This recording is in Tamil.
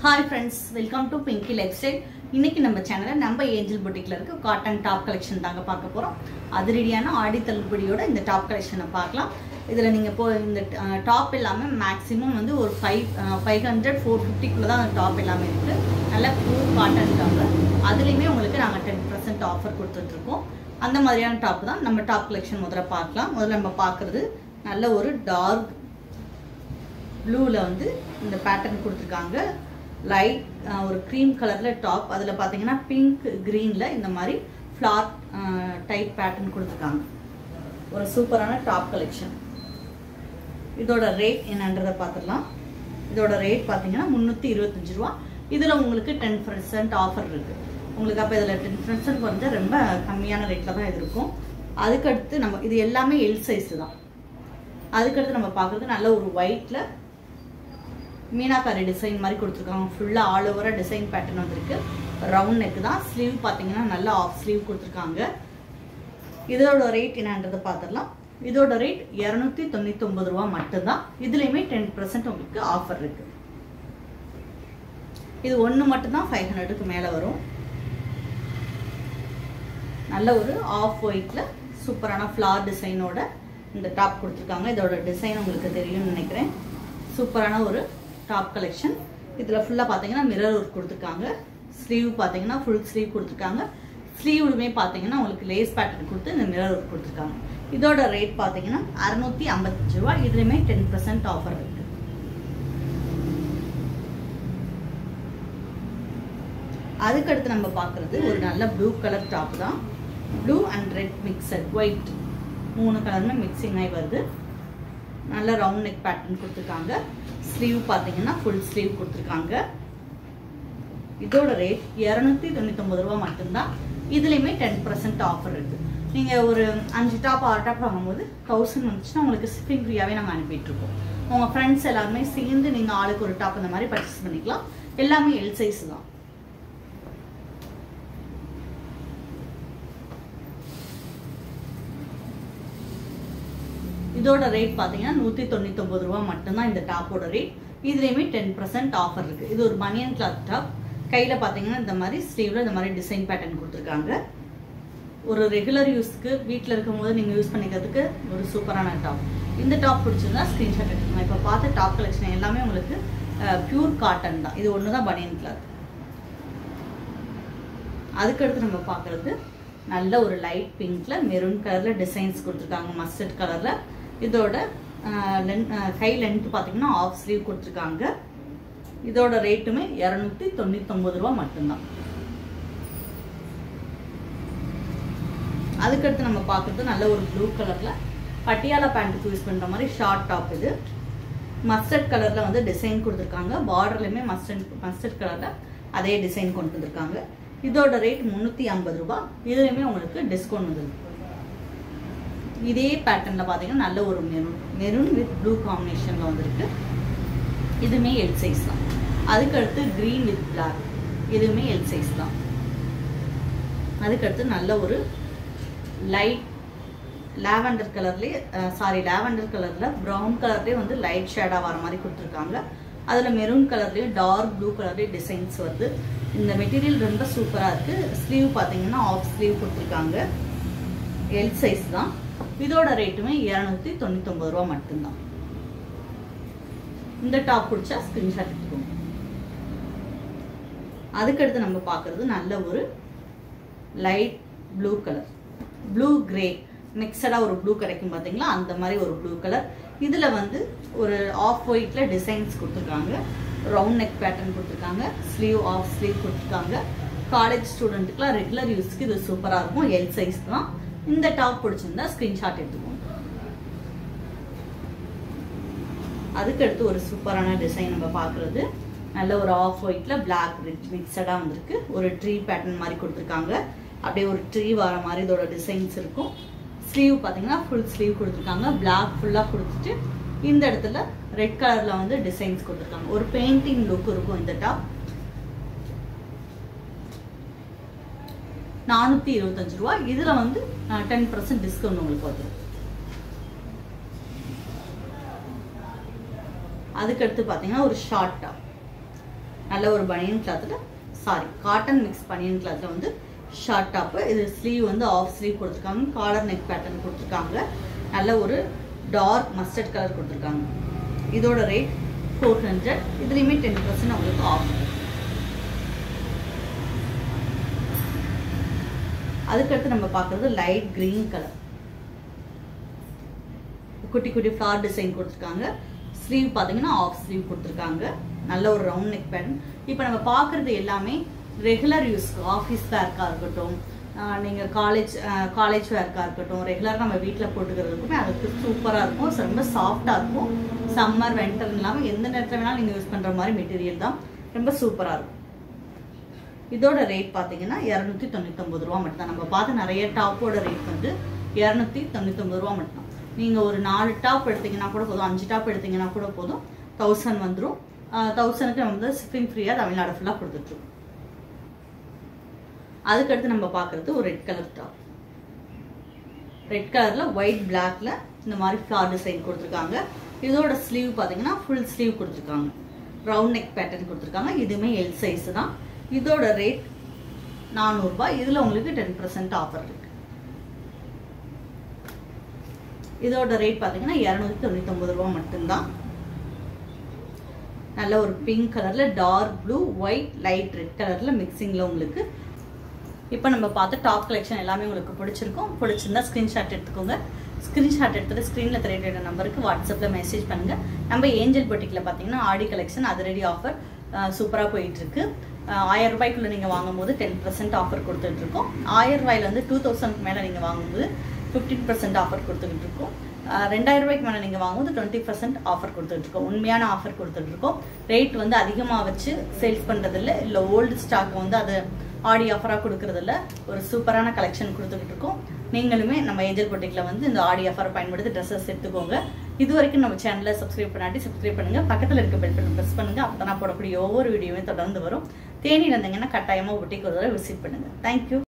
Hi friends, welcome to Pinky Lifestyle. இன்னைக்கு நம்ம சேனல்ல நம்ம ஏஞ்சல் பொட்டிக்ல இருக்க காட்டன் டாப் கலெக்ஷன் தாங்க பார்க்க போறோம். அதிரடியான ஆடி தள்ளுபடியோட இந்த டாப் கலெக்ஷனை பார்க்கலாம். இதுல நீங்க இந்த டாப் எல்லாமே மேக்ஸिमम வந்து ஒரு 500 450 குள்ள தான் டாப் எல்லாமே இருக்கு. நல்ல பியூர் காட்டன் டாப். அதுலயுமே உங்களுக்கு நாங்க 10% ஆஃபர் கொடுத்துட்டு இருக்கோம். அந்த மாதிரியான டாப் தான் நம்ம டாப் கலெக்ஷன் முதல்ல பார்க்கலாம். முதல்ல நம்ம பார்க்கிறது நல்ல ஒரு டார்க் ப்ளூல வந்து இந்த பேட்டர்ன் கொடுத்திருக்காங்க. லைட் ஒரு cream கலர்ல டாப் அதுல பாத்தீங்கன்னா பிங்க் greenல இந்த மாதிரி ஃப்ளார் டைப் பேட்டர்ன் கொடுத்திருக்காங்க. ஒரு சூப்பரான டாப் கலெக்ஷன். இதோட ரேட் என்னன்றதை பார்த்துடலாம். இதோட ரேட் பாத்தீங்கன்னா 325 ரூபாய். இதுல உங்களுக்கு 10% ஆஃபர் இருக்கு. உங்களுக்கு அப்ப இதுல 10% வந்து ரொம்ப கம்மியான ரேட்ல தான் இது இருக்கும். அதுக்கு அடுத்து நம்ம இது எல்லாமே எல் சைஸ் தான். அதுக்கு அடுத்து நம்ம பார்க்கிறது நல்ல ஒரு ஒயிட்ல மீனாக்காரி டிசைன் மாதிரி கொடுத்துருக்காங்க. ஃபுல்லா ஆல் ஓவரா டிசைன் பேட்டர்ன் வந்திருக்கு. ரவுண்ட் நெக் தான். ஸ்லீவ் பாத்தீங்கன்னா நல்ல ஆஃப் ஸ்லீவ் கொடுத்துருக்காங்க. இதோட ரேட் என்னன்றதை பார்த்துடலாம். இதோட ரேட் 299 ரூபாய் மட்டும்தான். இதுலயுமே 10% உங்களுக்கு ஆஃபர் இருக்கு. இது ஒன்று மட்டும்தான் 500க்கு மேல வரும். நல்ல ஒரு ஆஃப் ஒயிட்ல சூப்பரான ஃப்ளார் டிசைனோட இந்த டாப் கொடுத்துருக்காங்க. இதோட டிசைன் உங்களுக்கு தெரியும்னு நினைக்கிறேன். சூப்பரான ஒரு டாப் கலெக்ஷன். இதுல ஃபுல்லா பாத்தீங்கன்னா மிரர் ஒர்க் கொடுத்துருக்காங்க. ஸ்லீவ் பாத்தீங்கன்னா ஃபுல் ஸ்லீவ் கொடுத்துருக்காங்க. ஸ்லீவ்லுமே பாத்தீங்கன்னா உங்களுக்கு லேஸ் பேட்டர்ன் கொடுத்து இந்த மிரர் ஒர்க் கொடுத்துருக்காங்க. இதோட ரேட் பாத்தீங்கன்னா 655 ரூபாய். இதுலயுமே 10% ஆஃபர் இருக்கு. அதுக்கடுத்து நம்ம பாக்குறது ஒரு நல்ல ப்ளூ கலர் டாப் தான். Blue and red mixed white மூணு கலருமே மிக்சிங் ஆகி வருது. நல்ல ரவுண்ட் நெக் பேட்டர்ன் கொடுத்துருக்காங்க. ஸ்லீவ் பாத்தீங்கன்னா ஃபுல் ஸ்லீவ் கொடுத்துருக்காங்க. இதோட ரேட் 299 ரூபாய் மட்டும்தான். இதுலயுமே 10% ஆஃபர் இருக்கு. நீங்க ஒரு 5 டாப் 6 டாப் வாங்கும்போது 1000 வந்துச்சுன்னா உங்களுக்கு ஷிப்பிங் ஃப்ரீயாவே நாங்க அனுப்பிட்டு இருக்கோம். உங்க ஃப்ரெண்ட்ஸ் எல்லாருமே சேர்ந்து நீங்க ஆளுக்கு ஒரு டாப் இந்த மாதிரி பர்ச்சேஸ் பண்ணிக்கலாம். எல்லாமே எல் சைஸ் தான். இதோட ரேட் பாத்தீங்கன்னா 199 ரூபாய் மட்டும்தான் இந்த டாப்போட ரேட். இதுலயுமே 10% ஆஃபர் இருக்கு. இது ஒரு பனியன் கிளாத் டாப். கையில பாத்தீங்கன்னா இந்த மாதிரி ஸ்லீவ்ல இந்த மாதிரி டிசைன் பேட்டர்ன் கொடுத்துருக்காங்க. ஒரு ரெகுலர் யூஸ்க்கு வீட்டில் இருக்கும்போது நீங்க யூஸ் பண்ணிக்கிறதுக்கு ஒரு சூப்பரான டாப். இந்த டாப் பிடிச்சிருந்தா ஸ்கிரீன்ஷாட் எடுத்துக்கலாம். இப்போ பார்த்த டாப் கலெக்ஷன் எல்லாமே உங்களுக்கு பியூர் காட்டன் தான். இது ஒண்ணுதான் பனியன் கிளாத். அதுக்கடுத்து நம்ம பார்க்கறது நல்ல ஒரு லைட் பிங்க்ல மெரூன் கலர்ல டிசைன்ஸ் கொடுத்துருக்காங்க. மஸ்டர்ட் கலர்ல. இதோட கை லென்த் பாத்தீங்கன்னா ஆஃப் ஸ்லீவ் கொடுத்துருக்காங்க. இதோட ரேட்டுமே 299 ரூபாய் மட்டும்தான். அதுக்கடுத்து நம்ம பார்க்கறது நல்ல ஒரு ப்ளூ கலர்ல பட்டியாலா பேண்ட்டுக்கு யூஸ் பண்ற மாதிரி ஷார்ட் டாப். இது மஸ்டர்ட் கலர்ல வந்து டிசைன் கொடுத்துருக்காங்க. பார்டர்லயுமே மஸ்டர்ட் கலர்ல அதே டிசைன் கொண்டு வந்திருக்காங்க. இதோட ரேட் 350 ரூபாய். இதுலயுமே உங்களுக்கு டிஸ்கவுண்ட் வந்துருக்கு. இதே பேட்டர்ன்ல பாத்தீங்கன்னா நல்ல ஒரு மெரூன் வித் ப்ளூ காம்பினேஷன்ல வந்திருக்கு. இதுமே எல் சைஸ் தான். அதுக்கடுத்து கிரீன் வித் பிளாக். இதுவுமே எல் சைஸ் தான். அதுக்கடுத்து நல்ல ஒரு லைட் லாவெண்டர் கலர்ல ப்ரௌன் கலர்லயே வந்து லைட் ஷேடா வர மாதிரி கொடுத்துருக்காங்க. அதுல மெரூன் கலர்லயும் டார்க் ப்ளூ கலர்லயும் டிசைன்ஸ் வருது. இந்த மெட்டீரியல் ரொம்ப சூப்பரா இருக்கு. ஸ்லீவ் பாத்தீங்கன்னா ஆஃப் ஸ்லீவ் கொடுத்துருக்காங்க. எல் சைஸ் தான். இதோட ரேட்டுமே 299 ரூபாய் மட்டும்தான். இந்த டாப் பிடிச்சா ஸ்கிரீன்ஷாட் எடுத்துக்கோங்க. அதுக்கடுத்து நம்ம பார்க்கறது நல்ல ஒரு light blue colour. Blue grey மிக்சடா ஒரு ப்ளூ கிடைக்கும் பாத்தீங்களா, அந்த மாதிரி ஒரு ப்ளூ கலர். இதுல வந்து ஒரு ஆஃப் ஒயிட்ல டிசைன்ஸ் கொடுத்துருக்காங்க. ரவுண்ட் நெக் பேட்டர்ன் கொடுத்துருக்காங்க. ஸ்லீவ் ஆஃப் ஸ்லீவ் கொடுத்துருக்காங்க. காலேஜ் ஸ்டூடெண்ட்டுக்குலாம் ரெகுலர் யூஸ்க்கு இது சூப்பரா இருக்கும். எல் சைஸ் தான். இந்த டாப் பிடிச்சிருந்தா ஸ்கிரீன்ஷாட் எடுத்துக்கோங்க. அதுக்கடுத்து ஒரு சூப்பரான டிசைன் நம்ம பார்க்கறது நல்ல ஒரு ஆஃப் ஒயிட்ல பிளாக் மிக்சடா வந்திருக்கு. ஒரு ட்ரீ பேட்டர்ன் மாதிரி கொடுத்துருக்காங்க. அப்படியே ஒரு ட்ரீ வர மாதிரி இதோட டிசைன்ஸ் இருக்கும். ஸ்லீவ் பாத்தீங்கன்னா ஃபுல் ஸ்லீவ் கொடுத்துருக்காங்க. பிளாக் ஃபுல்லா கொடுத்துட்டு இந்த இடத்துல ரெட் கலர்ல வந்து டிசைன்ஸ் கொடுத்துருக்காங்க. ஒரு பெயிண்டிங் லுக் இருக்கும் இந்த டாப். 425 ரூபாய். இதுல வந்து 10% டிஸ்கவுண்ட் உங்களுக்கு வரும். அதுக்கடுத்து பாத்தீங்கன்னா ஒரு ஷார்ட் டாப். நல்ல ஒரு பனியன் கிளாத்தில் காட்டன் மிக்ஸ் பனியன் கிளாத்தில் வந்து ஷார்ட் டாப்பு. இது ஸ்லீவ் வந்து ஆஃப் ஸ்லீவ் கொடுத்துருக்காங்க. காலர் நெக் பேட்டர்ன் கொடுத்துருக்காங்க. நல்ல ஒரு டார்க் மஸ்டர்ட் கலர் கொடுத்துருக்காங்க. இதோட ரேட் 400. இதுலேயுமே 10% உங்களுக்கு ஆஃப். அதுக்கடுத்து நம்ம பார்க்குறது லைட் க்ரீன் கலர். குட்டி குட்டி ஃப்ளார் டிசைன் கொடுத்துருக்காங்க. ஸ்லீவ் பார்த்தீங்கன்னா ஆஃப் ஸ்லீவ் கொடுத்துருக்காங்க. நல்ல ஒரு ரவுண்ட் நெக் பேட்டர்ன். இப்போ நம்ம பார்க்குறது எல்லாமே ரெகுலர் யூஸ்க்கு, ஆஃபீஸ் வேர்க்காக இருக்கட்டும், நீங்கள் காலேஜ் வேர்க்காக இருக்கட்டும், ரெகுலராக நம்ம வீட்டில் போட்டுக்கிறதுக்குமே அதுக்கு சூப்பராக இருக்கும். ரொம்ப சாஃப்டாக இருக்கும். சம்மர் வின்டர் இல்லாமல் எந்த நேரத்தில் வேணாலும் நீங்கள் யூஸ் பண்ணுற மாதிரி மெட்டீரியல் தான். ரொம்ப சூப்பராக இருக்கும். இதோட ரேட் பார்த்தீங்கன்னா 299 ரூபா மட்டும்தான். நம்ம பார்த்து நிறைய டாப்போட ரேட் வந்து 299 ரூபா மட்டும். நீங்கள் ஒரு 4 டாப் எடுத்தீங்கன்னா கூட போதும், 5 டாப் எடுத்தீங்கன்னா கூட போதும், 1000 வந்துடும். 1000க்கு நம்ம வந்து ஷிப்பிங் ஃப்ரீயாக தமிழ்நாடு ஃபுல்லாக கொடுத்துட்ருக்கோம். அதுக்கடுத்து நம்ம பார்க்குறது ஒரு ரெட் கலர் டாப். ரெட் கலரில் ஒயிட் பிளாக்ல இந்த மாதிரி ஃப்ளார் டிசைன் கொடுத்துருக்காங்க. இதோட ஸ்லீவ் பார்த்தீங்கன்னா ஃபுல் ஸ்லீவ் கொடுத்துருக்காங்க. ரவுண்ட் நெக் பேட்டர்ன் கொடுத்துருக்காங்க. இதுவுமே எல் சைஸ் தான். இதோட ரேட் 400 ரூபாய். இதில் உங்களுக்கு 10% ஆஃபர் இருக்கு. இதோட ரேட் பார்த்தீங்கன்னா 299 ரூபா மட்டும்தான். நல்ல ஒரு பிங்க் கலரில் dark blue white light red கலரில் மிக்சிங்கில் உங்களுக்கு. இப்போ நம்ம பார்த்து டாப் கலெக்ஷன் எல்லாமே உங்களுக்கு பிடிச்சிருக்கும். பிடிச்சிருந்தா ஸ்க்ரீன்ஷாட் எடுத்துக்கோங்க. ஸ்க்ரீன்ஷாட் எடுத்துகிட்டு ஸ்க்ரீனில் தெரியற நம்பருக்கு வாட்ஸ்அப்பில் மெசேஜ் பண்ணுங்கள். நம்ம ஏஞ்சல் பொட்டிக்கில் பார்த்தீங்கன்னா ஆடி கலெக்ஷன் அதிரடி ஆஃபர் சூப்பராக போயிட்டுருக்கு. 1000 ரூபாய்க்குள்ளே நீங்கள் வாங்கும்போது 10% ஆஃபர் கொடுத்துட்ருக்கோம். 1000 ரூபாயில் வந்து 2000க்கு மேலே நீங்கள் வாங்கும்போது 15% ஆஃபர் கொடுத்துக்கிட்டு இருக்கோம். 2000 ரூபாய்க்கு மேலே நீங்கள் வாங்கும்போது 20% ஆஃபர் கொடுத்துட்ருக்கோம். உண்மையான ஆஃபர் கொடுத்துட்ருக்கோம். ரேட் வந்து அதிகமாக வச்சு சேல்ஸ் பண்ணுறதில்ல, இல்லை ஓல்டு ஸ்டாக் வந்து அது ஆடி ஆஃபராக கொடுக்குறதில்ல. ஒரு சூப்பரான கலெக்ஷன் கொடுத்துக்கிட்டு இருக்கோம். நீங்களுமே நம்ம ஏஞ்சல் பொட்டிக்கில் வந்து இந்த ஆடி ஆஃபரை பயன்படுத்தி ட்ரெஸ்ஸஸ் எடுத்துக்கோங்க. இது வரைக்கும் நம்ம சேனலை சப்ஸ்கிரைப் பண்ணாட்டி சப்ஸ்கிரைப் பண்ணுங்கள். பக்கத்தில் இருக்க பெல் பட்டன் ப்ரெஸ் பண்ணுங்கள். அப்போ தான் நான் போடக்கூடிய ஒவ்வொரு வீடியோவும் தொடர்ந்து வரும். தேனி இருந்தீங்கன்னா கட்டாயமாக பொட்டிக்கு ஒரு தடவை விசிட் பண்ணுங்கள். தேங்க்யூ.